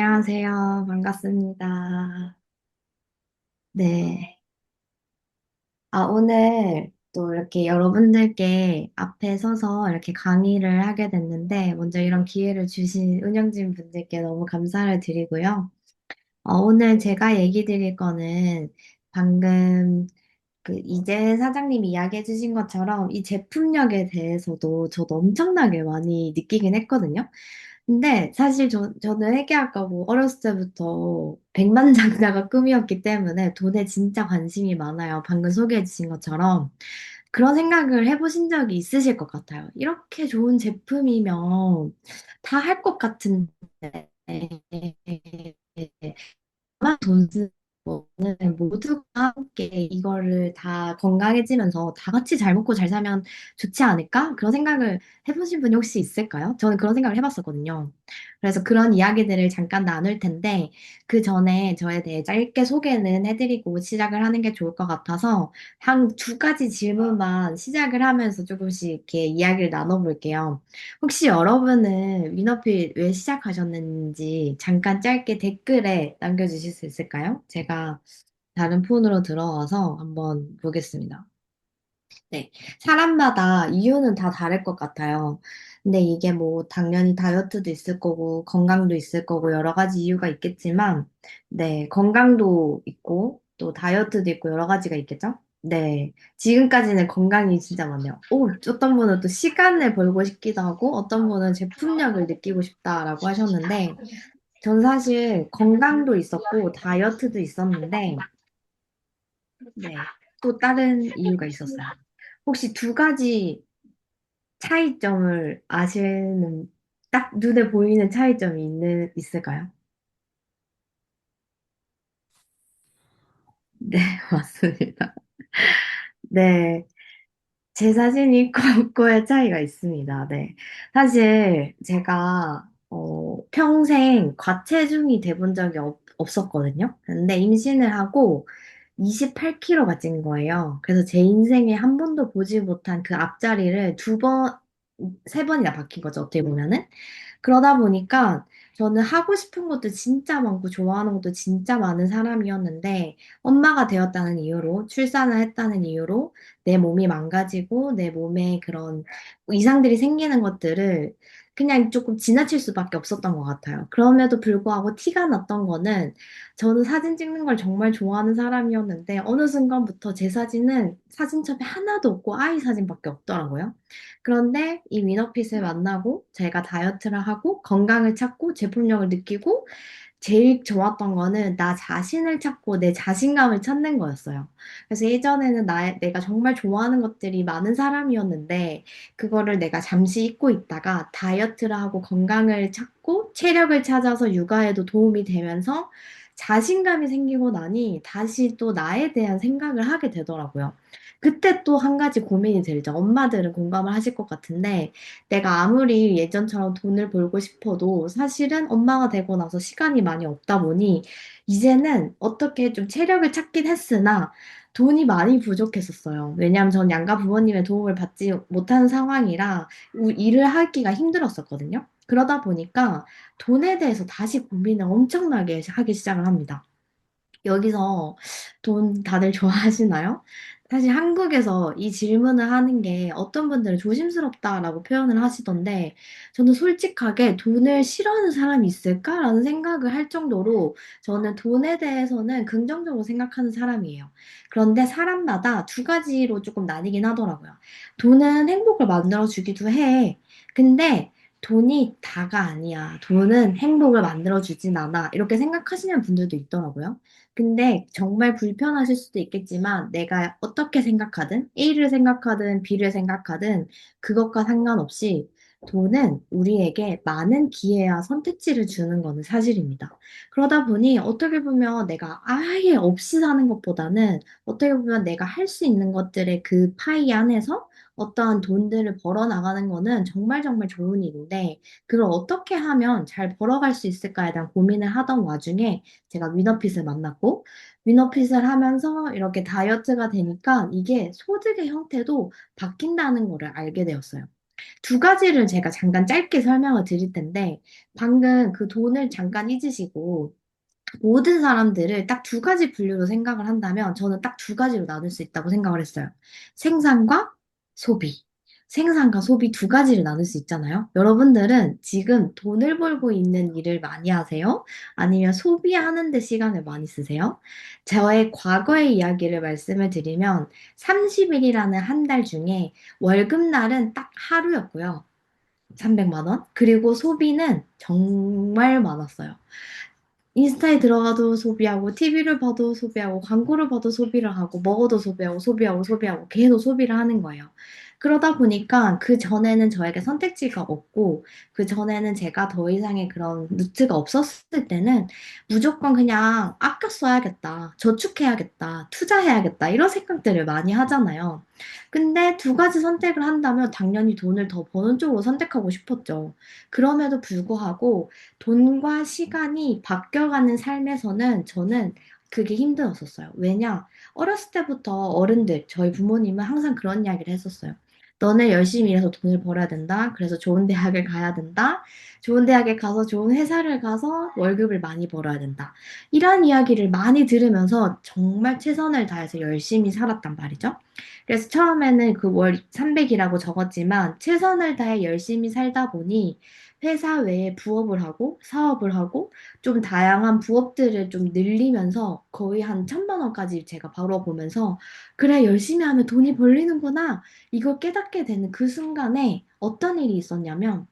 안녕하세요. 반갑습니다. 네. 오늘 또 이렇게 여러분들께 앞에 서서 이렇게 강의를 하게 됐는데, 먼저 이런 기회를 주신 운영진 분들께 너무 감사를 드리고요. 오늘 제가 얘기 드릴 거는 방금 그 이재 사장님이 이야기해 주신 것처럼 이 제품력에 대해서도 저도 엄청나게 많이 느끼긴 했거든요. 근데 사실 저는 회계학과고 어렸을 때부터 백만장자가 꿈이었기 때문에 돈에 진짜 관심이 많아요. 방금 소개해 주신 것처럼. 그런 생각을 해보신 적이 있으실 것 같아요. 이렇게 좋은 제품이면 다 할 것 같은데 돈 쓰고는 모두가 함께 이거를 다 건강해지면서 다 같이 잘 먹고 잘 살면 좋지 않을까? 그런 생각을 해보신 분이 혹시 있을까요? 저는 그런 생각을 해봤었거든요. 그래서 그런 이야기들을 잠깐 나눌 텐데, 그 전에 저에 대해 짧게 소개는 해드리고 시작을 하는 게 좋을 것 같아서, 한 두 가지 질문만 시작을 하면서 조금씩 이렇게 이야기를 나눠볼게요. 혹시 여러분은 위너필 왜 시작하셨는지 잠깐 짧게 댓글에 남겨주실 수 있을까요? 제가 다른 폰으로 들어와서 한번 보겠습니다. 네. 사람마다 이유는 다 다를 것 같아요. 근데 이게 뭐 당연히 다이어트도 있을 거고 건강도 있을 거고 여러 가지 이유가 있겠지만, 네. 건강도 있고 또 다이어트도 있고 여러 가지가 있겠죠? 네. 지금까지는 건강이 진짜 많네요. 어떤 분은 또 시간을 벌고 싶기도 하고 어떤 분은 제품력을 느끼고 싶다라고 하셨는데, 전 사실 건강도 있었고 다이어트도 있었는데, 네. 또 다른 이유가 있었어요. 혹시 두 가지 차이점을 아시는, 딱 눈에 보이는 차이점이 있을까요? 네, 맞습니다. 네. 제 사진이 있고 없고의 차이가 있습니다. 네. 사실 제가 평생 과체중이 돼본 적이 없었거든요. 근데 임신을 하고 28kg가 찐 거예요. 그래서 제 인생에 한 번도 보지 못한 그 앞자리를 두 번, 세 번이나 바뀐 거죠. 어떻게 보면은. 그러다 보니까 저는 하고 싶은 것도 진짜 많고 좋아하는 것도 진짜 많은 사람이었는데, 엄마가 되었다는 이유로, 출산을 했다는 이유로 내 몸이 망가지고 내 몸에 그런 이상들이 생기는 것들을 그냥 조금 지나칠 수밖에 없었던 것 같아요. 그럼에도 불구하고 티가 났던 거는, 저는 사진 찍는 걸 정말 좋아하는 사람이었는데 어느 순간부터 제 사진은 사진첩에 하나도 없고 아이 사진밖에 없더라고요. 그런데 이 위너핏을 만나고 제가 다이어트를 하고 건강을 찾고 제품력을 느끼고 제일 좋았던 거는 나 자신을 찾고 내 자신감을 찾는 거였어요. 그래서 예전에는 내가 정말 좋아하는 것들이 많은 사람이었는데, 그거를 내가 잠시 잊고 있다가 다이어트를 하고 건강을 찾고 체력을 찾아서 육아에도 도움이 되면서 자신감이 생기고 나니 다시 또 나에 대한 생각을 하게 되더라고요. 그때 또 한 가지 고민이 들죠. 엄마들은 공감을 하실 것 같은데, 내가 아무리 예전처럼 돈을 벌고 싶어도 사실은 엄마가 되고 나서 시간이 많이 없다 보니 이제는 어떻게 좀 체력을 찾긴 했으나 돈이 많이 부족했었어요. 왜냐하면 전 양가 부모님의 도움을 받지 못하는 상황이라 일을 하기가 힘들었었거든요. 그러다 보니까 돈에 대해서 다시 고민을 엄청나게 하기 시작을 합니다. 여기서 돈 다들 좋아하시나요? 사실 한국에서 이 질문을 하는 게 어떤 분들은 조심스럽다라고 표현을 하시던데, 저는 솔직하게 돈을 싫어하는 사람이 있을까라는 생각을 할 정도로 저는 돈에 대해서는 긍정적으로 생각하는 사람이에요. 그런데 사람마다 두 가지로 조금 나뉘긴 하더라고요. 돈은 행복을 만들어주기도 해. 근데 돈이 다가 아니야. 돈은 행복을 만들어주진 않아. 이렇게 생각하시는 분들도 있더라고요. 근데 정말 불편하실 수도 있겠지만 내가 어떻게 생각하든 A를 생각하든 B를 생각하든 그것과 상관없이 돈은 우리에게 많은 기회와 선택지를 주는 거는 사실입니다. 그러다 보니 어떻게 보면 내가 아예 없이 사는 것보다는 어떻게 보면 내가 할 수 있는 것들의 그 파이 안에서 어떠한 돈들을 벌어 나가는 거는 정말 정말 좋은 일인데, 그걸 어떻게 하면 잘 벌어갈 수 있을까에 대한 고민을 하던 와중에 제가 위너핏을 만났고, 위너핏을 하면서 이렇게 다이어트가 되니까 이게 소득의 형태도 바뀐다는 거를 알게 되었어요. 두 가지를 제가 잠깐 짧게 설명을 드릴 텐데, 방금 그 돈을 잠깐 잊으시고, 모든 사람들을 딱 두 가지 분류로 생각을 한다면 저는 딱 두 가지로 나눌 수 있다고 생각을 했어요. 생산과 소비. 생산과 소비 두 가지를 나눌 수 있잖아요. 여러분들은 지금 돈을 벌고 있는 일을 많이 하세요? 아니면 소비하는 데 시간을 많이 쓰세요? 저의 과거의 이야기를 말씀을 드리면 30일이라는 한 달 중에 월급날은 딱 하루였고요. 300만 원. 그리고 소비는 정말 많았어요. 인스타에 들어가도 소비하고, TV를 봐도 소비하고, 광고를 봐도 소비를 하고, 먹어도 소비하고, 소비하고, 소비하고, 계속 소비를 하는 거예요. 그러다 보니까 그 전에는 저에게 선택지가 없고, 그 전에는 제가 더 이상의 그런 루트가 없었을 때는 무조건 그냥 아껴 써야겠다, 저축해야겠다, 투자해야겠다, 이런 생각들을 많이 하잖아요. 근데 두 가지 선택을 한다면 당연히 돈을 더 버는 쪽으로 선택하고 싶었죠. 그럼에도 불구하고, 돈과 시간이 바뀌어가는 삶에서는 저는 그게 힘들었었어요. 왜냐? 어렸을 때부터 어른들, 저희 부모님은 항상 그런 이야기를 했었어요. 너는 열심히 일해서 돈을 벌어야 된다. 그래서 좋은 대학을 가야 된다. 좋은 대학에 가서 좋은 회사를 가서 월급을 많이 벌어야 된다. 이런 이야기를 많이 들으면서 정말 최선을 다해서 열심히 살았단 말이죠. 그래서 처음에는 그 월 300이라고 적었지만 최선을 다해 열심히 살다 보니 회사 외에 부업을 하고 사업을 하고 좀 다양한 부업들을 좀 늘리면서 거의 한 1,000만 원까지 제가 벌어보면서 그래, 열심히 하면 돈이 벌리는구나. 이걸 깨닫게 되는 그 순간에 어떤 일이 있었냐면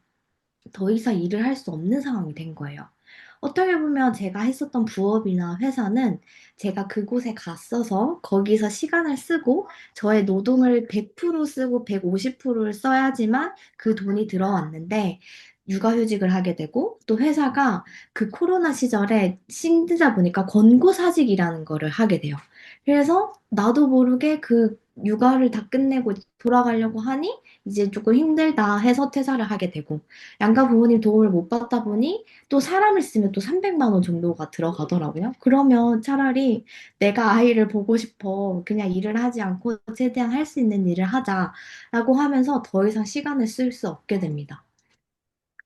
더 이상 일을 할 수 없는 상황이 된 거예요. 어떻게 보면 제가 했었던 부업이나 회사는 제가 그곳에 갔어서 거기서 시간을 쓰고 저의 노동을 100% 쓰고 150%를 써야지만 그 돈이 들어왔는데 육아휴직을 하게 되고 또 회사가 그 코로나 시절에 힘들다 보니까 권고사직이라는 거를 하게 돼요. 그래서 나도 모르게 그 육아를 다 끝내고 돌아가려고 하니 이제 조금 힘들다 해서 퇴사를 하게 되고 양가 부모님 도움을 못 받다 보니 또 사람을 쓰면 또 300만 원 정도가 들어가더라고요. 그러면 차라리 내가 아이를 보고 싶어. 그냥 일을 하지 않고 최대한 할 수 있는 일을 하자라고 하면서 더 이상 시간을 쓸 수 없게 됩니다.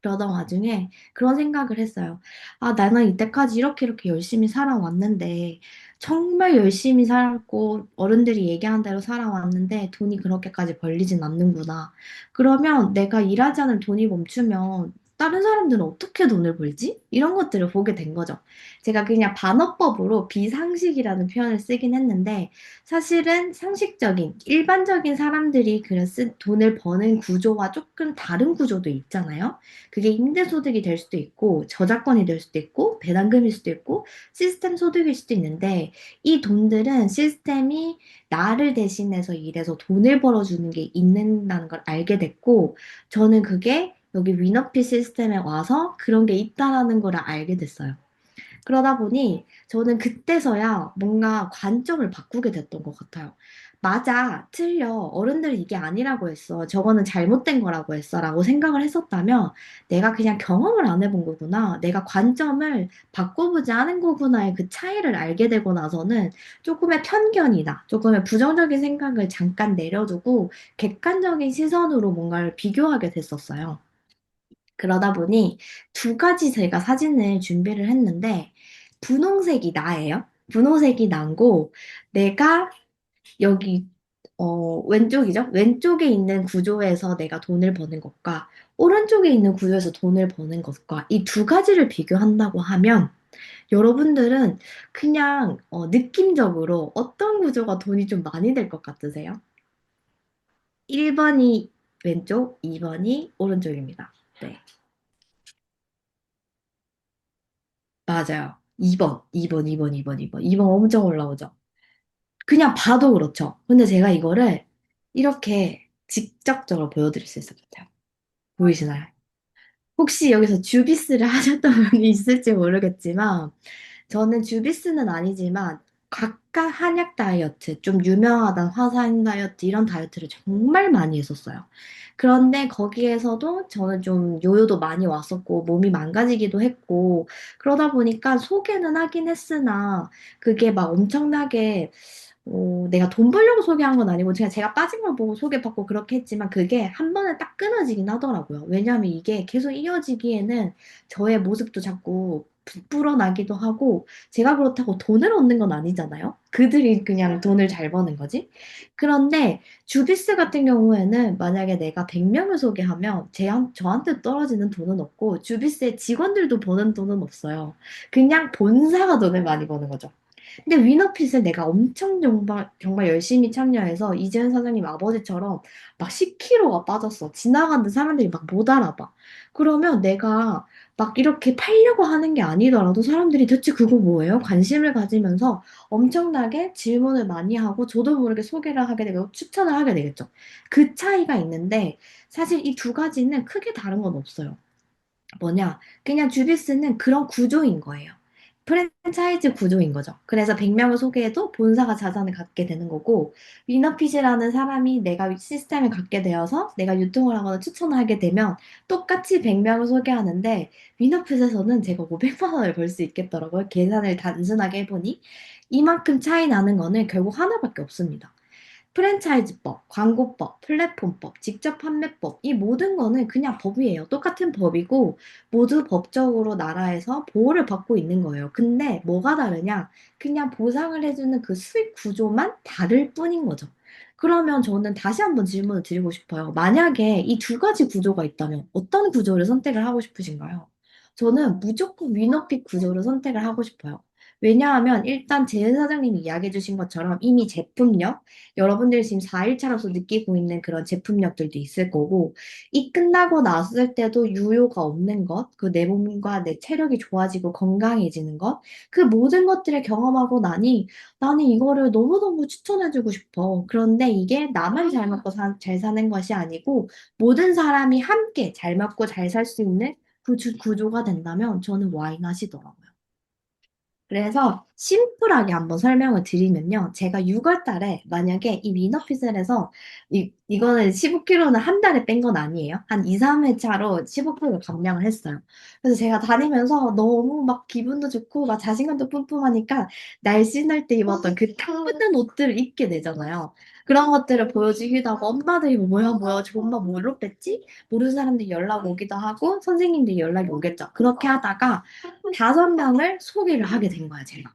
그러던 와중에 그런 생각을 했어요. 아, 나는 이때까지 이렇게 열심히 살아왔는데, 정말 열심히 살았고, 어른들이 얘기한 대로 살아왔는데, 돈이 그렇게까지 벌리진 않는구나. 그러면 내가 일하지 않을 돈이 멈추면, 다른 사람들은 어떻게 돈을 벌지? 이런 것들을 보게 된 거죠. 제가 그냥 반어법으로 비상식이라는 표현을 쓰긴 했는데, 사실은 상식적인, 일반적인 사람들이 돈을 버는 구조와 조금 다른 구조도 있잖아요. 그게 임대소득이 될 수도 있고, 저작권이 될 수도 있고, 배당금일 수도 있고, 시스템 소득일 수도 있는데, 이 돈들은 시스템이 나를 대신해서 일해서 돈을 벌어주는 게 있는다는 걸 알게 됐고, 저는 그게 여기 위너피 시스템에 와서 그런 게 있다라는 걸 알게 됐어요. 그러다 보니 저는 그때서야 뭔가 관점을 바꾸게 됐던 것 같아요. 맞아, 틀려. 어른들이 이게 아니라고 했어. 저거는 잘못된 거라고 했어. 라고 생각을 했었다면 내가 그냥 경험을 안 해본 거구나. 내가 관점을 바꿔보지 않은 거구나의 그 차이를 알게 되고 나서는 조금의 편견이나 조금의 부정적인 생각을 잠깐 내려두고 객관적인 시선으로 뭔가를 비교하게 됐었어요. 그러다 보니 두 가지 제가 사진을 준비를 했는데 분홍색이 나예요. 분홍색이 난고 내가 여기 왼쪽이죠. 왼쪽에 있는 구조에서 내가 돈을 버는 것과 오른쪽에 있는 구조에서 돈을 버는 것과 이 두 가지를 비교한다고 하면 여러분들은 그냥 느낌적으로 어떤 구조가 돈이 좀 많이 될 것 같으세요? 1번이 왼쪽, 2번이 오른쪽입니다. 네. 맞아요. 2번, 2번, 2번, 2번, 2번. 2번 엄청 올라오죠. 그냥 봐도 그렇죠. 근데 제가 이거를 이렇게 직접적으로 보여드릴 수 있을 것 같아요. 보이시나요? 혹시 여기서 주비스를 하셨던 분이 있을지 모르겠지만, 저는 주비스는 아니지만, 각각 한약 다이어트, 좀 유명하던 화산 다이어트, 이런 다이어트를 정말 많이 했었어요. 그런데 거기에서도 저는 좀 요요도 많이 왔었고, 몸이 망가지기도 했고, 그러다 보니까 소개는 하긴 했으나, 그게 막 엄청나게 내가 돈 벌려고 소개한 건 아니고 그냥 제가 빠진 걸 보고 소개받고 그렇게 했지만 그게 한 번에 딱 끊어지긴 하더라고요. 왜냐하면 이게 계속 이어지기에는 저의 모습도 자꾸 부풀어나기도 하고 제가 그렇다고 돈을 얻는 건 아니잖아요. 그들이 그냥 돈을 잘 버는 거지. 그런데 주비스 같은 경우에는 만약에 내가 100명을 소개하면 저한테 떨어지는 돈은 없고 주비스의 직원들도 버는 돈은 없어요. 그냥 본사가 돈을 많이 버는 거죠. 근데 위너핏을 내가 엄청 정말 열심히 참여해서 이재현 사장님 아버지처럼 막 10kg가 빠졌어. 지나가는 사람들이 막 못 알아봐. 그러면 내가 막 이렇게 팔려고 하는 게 아니더라도 사람들이 대체 그거 뭐예요? 관심을 가지면서 엄청나게 질문을 많이 하고 저도 모르게 소개를 하게 되고 추천을 하게 되겠죠. 그 차이가 있는데 사실 이 두 가지는 크게 다른 건 없어요. 뭐냐? 그냥 주비스는 그런 구조인 거예요. 프랜차이즈 구조인 거죠. 그래서 100명을 소개해도 본사가 자산을 갖게 되는 거고, 위너핏이라는 사람이 내가 시스템을 갖게 되어서 내가 유통을 하거나 추천을 하게 되면 똑같이 100명을 소개하는데, 위너핏에서는 제가 500만 원을 벌 수 있겠더라고요. 계산을 단순하게 해보니. 이만큼 차이 나는 거는 결국 하나밖에 없습니다. 프랜차이즈법, 광고법, 플랫폼법, 직접 판매법, 이 모든 거는 그냥 법이에요. 똑같은 법이고, 모두 법적으로 나라에서 보호를 받고 있는 거예요. 근데 뭐가 다르냐? 그냥 보상을 해주는 그 수익 구조만 다를 뿐인 거죠. 그러면 저는 다시 한번 질문을 드리고 싶어요. 만약에 이 두 가지 구조가 있다면 어떤 구조를 선택을 하고 싶으신가요? 저는 무조건 위너픽 구조를 선택을 하고 싶어요. 왜냐하면 일단 제 사장님이 이야기해 주신 것처럼 이미 제품력, 여러분들이 지금 4일차로서 느끼고 있는 그런 제품력들도 있을 거고, 이 끝나고 났을 때도 유효가 없는 것, 그 내 몸과 내 체력이 좋아지고 건강해지는 것, 그 모든 것들을 경험하고 나니 나는 이거를 너무너무 추천해주고 싶어. 그런데 이게 나만 잘 먹고 잘 사는 것이 아니고 모든 사람이 함께 잘 먹고 잘 살 수 있는 구조가 된다면 저는 와인 하시더라고요. 그래서 심플하게 한번 설명을 드리면요. 제가 6월 달에 만약에 이 위너핏을해서 이거는 15kg는 한 달에 뺀 건 아니에요. 한 2, 3회 차로 15kg 감량을 했어요. 그래서 제가 다니면서 너무 막 기분도 좋고 막 자신감도 뿜뿜하니까 날씬할 때 입었던 그 딱 붙는 옷들을 입게 되잖아요. 그런 것들을 보여주기도 하고 엄마들이 뭐 뭐야 뭐야 저 엄마 뭐로 뺐지? 모르는 사람들이 연락 오기도 하고 선생님들이 연락이 오겠죠. 그렇게 하다가 5명을 소개를 하게 된 거야, 제가.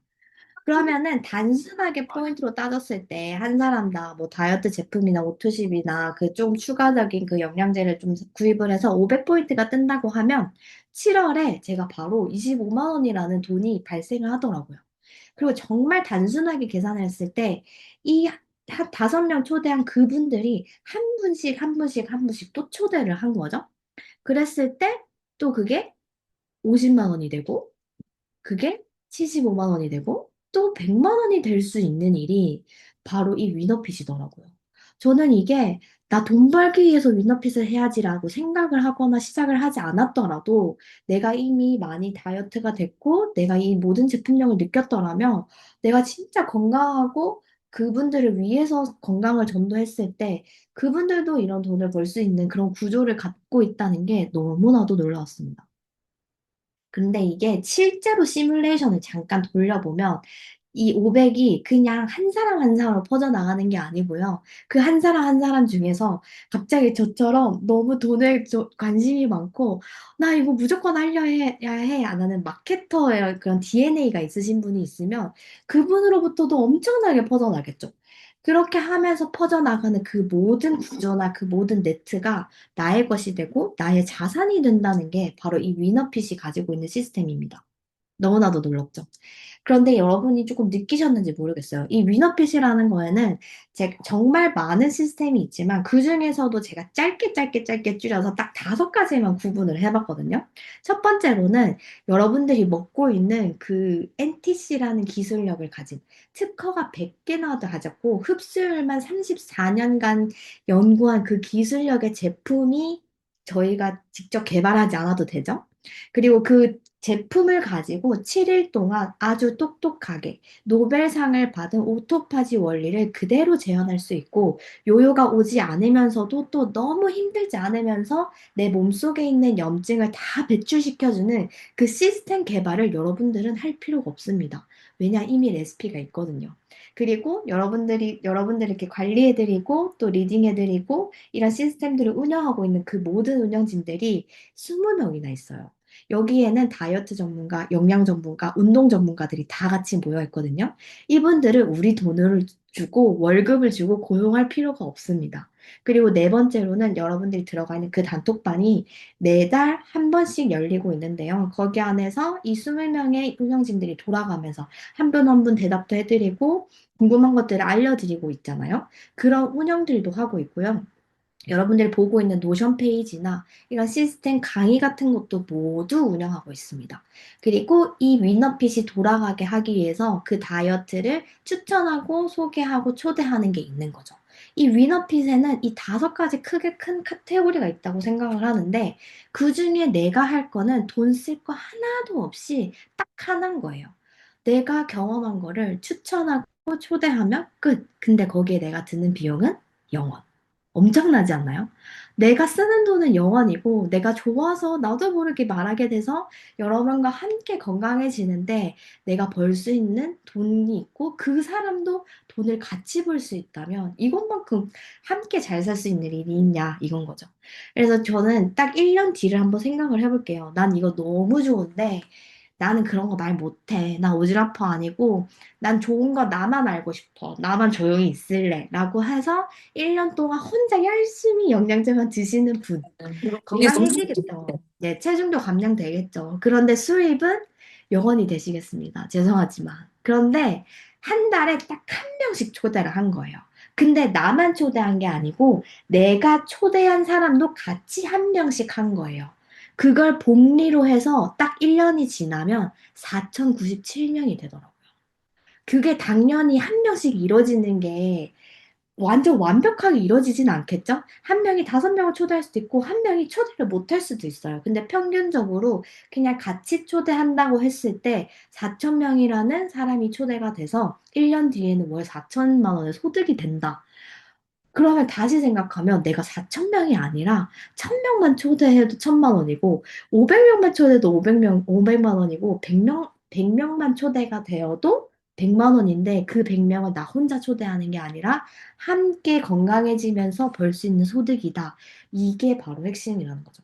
그러면은 단순하게 포인트로 따졌을 때 한 사람당 뭐 다이어트 제품이나 오토십이나 그 좀 추가적인 그 영양제를 좀 구입을 해서 500포인트가 뜬다고 하면 7월에 제가 바로 25만 원이라는 돈이 발생을 하더라고요. 그리고 정말 단순하게 계산을 했을 때 이 한 5명 초대한 그분들이 한 분씩 한 분씩 한 분씩 또 초대를 한 거죠. 그랬을 때 또 그게 50만 원이 되고 그게 75만 원이 되고 또 100만 원이 될 수 있는 일이 바로 이 위너핏이더라고요. 저는 이게 나 돈 벌기 위해서 위너핏을 해야지라고 생각을 하거나 시작을 하지 않았더라도 내가 이미 많이 다이어트가 됐고 내가 이 모든 제품력을 느꼈더라면 내가 진짜 건강하고 그분들을 위해서 건강을 전도했을 때 그분들도 이런 돈을 벌 수 있는 그런 구조를 갖고 있다는 게 너무나도 놀라웠습니다. 근데 이게 실제로 시뮬레이션을 잠깐 돌려보면 이 500이 그냥 한 사람 한 사람으로 퍼져나가는 게 아니고요. 그 한 사람 한 사람 중에서 갑자기 저처럼 너무 돈에 관심이 많고 나 이거 무조건 하려야 해. 안 하는 마케터의 그런 DNA가 있으신 분이 있으면 그분으로부터도 엄청나게 퍼져나겠죠. 그렇게 하면서 퍼져나가는 그 모든 구조나 그 모든 네트가 나의 것이 되고 나의 자산이 된다는 게 바로 이 위너핏이 가지고 있는 시스템입니다. 너무나도 놀랍죠? 그런데 여러분이 조금 느끼셨는지 모르겠어요. 이 위너핏이라는 거에는 정말 많은 시스템이 있지만 그 중에서도 제가 짧게 줄여서 딱 5가지만 구분을 해봤거든요. 첫 번째로는 여러분들이 먹고 있는 그 NTC라는 기술력을 가진 특허가 100개나 가졌고 흡수율만 34년간 연구한 그 기술력의 제품이 저희가 직접 개발하지 않아도 되죠. 그리고 그 제품을 가지고 7일 동안 아주 똑똑하게 노벨상을 받은 오토파지 원리를 그대로 재현할 수 있고, 요요가 오지 않으면서도 또 너무 힘들지 않으면서 내 몸속에 있는 염증을 다 배출시켜주는 그 시스템 개발을 여러분들은 할 필요가 없습니다. 왜냐, 이미 레시피가 있거든요. 그리고 여러분들이 이렇게 관리해드리고 또 리딩해드리고 이런 시스템들을 운영하고 있는 그 모든 운영진들이 20명이나 있어요. 여기에는 다이어트 전문가, 영양 전문가, 운동 전문가들이 다 같이 모여 있거든요. 이분들을 우리 돈을 주고 월급을 주고 고용할 필요가 없습니다. 그리고 네 번째로는 여러분들이 들어가 있는 그 단톡방이 매달 한 번씩 열리고 있는데요. 거기 안에서 이 20명의 운영진들이 돌아가면서 한 분 한 분 대답도 해드리고 궁금한 것들을 알려드리고 있잖아요. 그런 운영들도 하고 있고요. 여러분들이 보고 있는 노션 페이지나 이런 시스템 강의 같은 것도 모두 운영하고 있습니다. 그리고 이 위너핏이 돌아가게 하기 위해서 그 다이어트를 추천하고 소개하고 초대하는 게 있는 거죠. 이 위너핏에는 이 5가지 크게 큰 카테고리가 있다고 생각을 하는데 그 중에 내가 할 거는 돈 쓸 거 하나도 없이 딱 하나인 거예요. 내가 경험한 거를 추천하고 초대하면 끝. 근데 거기에 내가 드는 비용은 0원. 엄청나지 않나요? 내가 쓰는 돈은 0원이고 내가 좋아서 나도 모르게 말하게 돼서 여러분과 함께 건강해지는데 내가 벌 수 있는 돈이 있고 그 사람도 돈을 같이 벌 수 있다면 이것만큼 함께 잘 살 수 있는 일이 있냐 이건 거죠. 그래서 저는 딱 1년 뒤를 한번 생각을 해볼게요. 난 이거 너무 좋은데 나는 그런 거 말 못해. 나 오지랖퍼 아니고 난 좋은 거 나만 알고 싶어. 나만 조용히 있을래. 라고 해서 1년 동안 혼자 열심히 영양제만 드시는 분. 거기서 건강해지겠죠. 네, 체중도 감량되겠죠. 그런데 수입은 영원히 되시겠습니다. 죄송하지만. 그런데 한 달에 딱 한 명씩 초대를 한 거예요. 근데 나만 초대한 게 아니고 내가 초대한 사람도 같이 한 명씩 한 거예요. 그걸 복리로 해서 딱 1년이 지나면 4,097명이 되더라고요. 그게 당연히 한 명씩 이루어지는 게 완전 완벽하게 이루어지진 않겠죠? 한 명이 5명을 초대할 수도 있고, 한 명이 초대를 못 할 수도 있어요. 근데 평균적으로 그냥 같이 초대한다고 했을 때 4천 명이라는 사람이 초대가 돼서 1년 뒤에는 월 4천만 원의 소득이 된다. 그러면 다시 생각하면 내가 4천 명이 아니라 1,000명만 초대해도 1,000만 원이고 500명만 초대해도 500만 원이고 100명만 초대가 되어도 100만 원인데 그 100명을 나 혼자 초대하는 게 아니라 함께 건강해지면서 벌 수 있는 소득이다. 이게 바로 핵심이라는 거죠.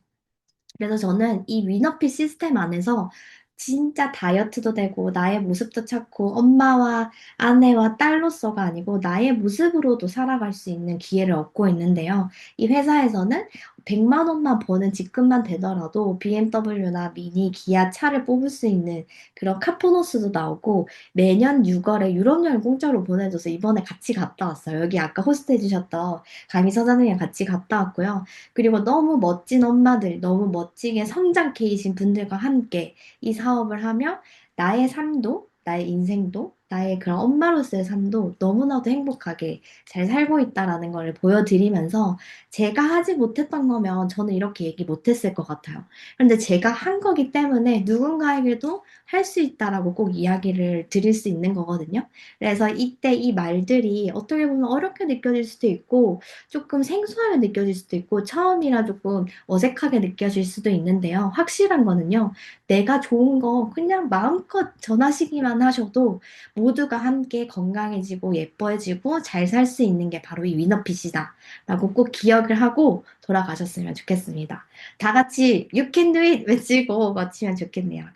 그래서 저는 이 위너피 시스템 안에서 진짜 다이어트도 되고 나의 모습도 찾고 엄마와 아내와 딸로서가 아니고 나의 모습으로도 살아갈 수 있는 기회를 얻고 있는데요. 이 회사에서는 100만 원만 버는 직급만 되더라도 BMW나 미니, 기아 차를 뽑을 수 있는 그런 카보너스도 나오고 매년 6월에 유럽 여행 공짜로 보내줘서 이번에 같이 갔다 왔어요. 여기 아까 호스트 해주셨던 강희 사장님이랑 같이 갔다 왔고요. 그리고 너무 멋진 엄마들, 너무 멋지게 성장 케이신 분들과 함께 이 사업을 하며 나의 삶도, 나의 인생도, 나의 그런 엄마로서의 삶도 너무나도 행복하게 잘 살고 있다라는 걸 보여드리면서 제가 하지 못했던 거면 저는 이렇게 얘기 못했을 것 같아요. 그런데 제가 한 거기 때문에 누군가에게도 할 수 있다라고 꼭 이야기를 드릴 수 있는 거거든요. 그래서 이때 이 말들이 어떻게 보면 어렵게 느껴질 수도 있고 조금 생소하게 느껴질 수도 있고 처음이라 조금 어색하게 느껴질 수도 있는데요. 확실한 거는요. 내가 좋은 거 그냥 마음껏 전하시기만 하셔도 모두가 함께 건강해지고 예뻐지고 잘 살 수 있는 게 바로 이 위너핏이다. 라고 꼭 기억을 하고 돌아가셨으면 좋겠습니다. 다 같이 You can do it 외치고 마치면 좋겠네요.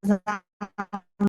감사합니다.